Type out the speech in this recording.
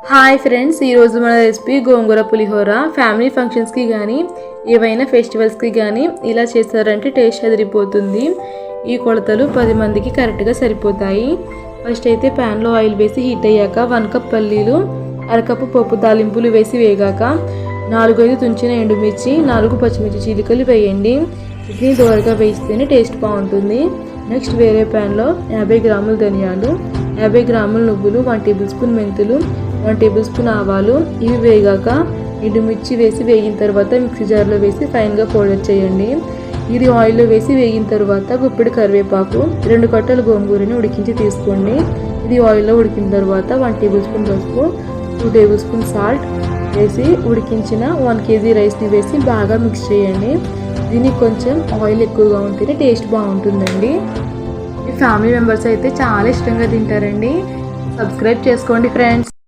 Hi friends, ఈరోజు మన recipe గోంగూర పులిహోర. Family ఫంక్షన్స్కి కానీ ఏవైనా ఫెస్టివల్స్కి కానీ ఇలా చేస్తారంటే టేస్ట్ అదిరిపోతుంది. ఈ కొలతలు 10 మందికి కరెక్ట్గా సరిపోతాయి. ఫస్ట్ అయితే ప్యాన్లో ఆయిల్ వేసి హీట్ అయ్యాక 1 కప్ పల్లీలు, 1/2 కప్పు పప్పు తాలింపులు వేసి వేగాక 4-5 తుంచిన ఎండుమిర్చి, 4 పచ్చిమిర్చి చీలికలు వేయండి. వీటిని దోరగా వేస్తేనే టేస్ట్ బాగుంటుంది. నెక్స్ట్ వేరే ప్యాన్లో 50 గ్రాముల ధనియాలు, 50 గ్రాముల నువ్వులు, 1 టేబుల్ స్పూన్ మెంతులు, 1 టేబుల్ స్పూన్ ఆవాలు ఇవి వేగాక ఎండుమిర్చి వేసి వేగిన తర్వాత మిక్సీ జార్లో వేసి ఫైన్గా పౌడర్ చేయండి. ఇది ఆయిల్లో వేసి వేగిన తర్వాత గుప్పెడు కరివేపాకు, 2 కట్టలు గోంగూరని ఉడికించి తీసుకోండి. ఇది ఆయిల్లో ఉడికిన తర్వాత 1 టేబుల్ స్పూన్ పసుపు, 2 టేబుల్ స్పూన్ సాల్ట్ వేసి ఉడికించిన 1 కేజీ రైస్ని వేసి బాగా మిక్స్ చేయండి. దీనికి కొంచెం ఆయిల్ ఎక్కువగా ఉంటేనే టేస్ట్ బాగుంటుందండి. మీ ఫ్యామిలీ మెంబర్స్ అయితే చాలా ఇష్టంగా తింటారండి. సబ్స్క్రైబ్ చేసుకోండి ఫ్రెండ్స్.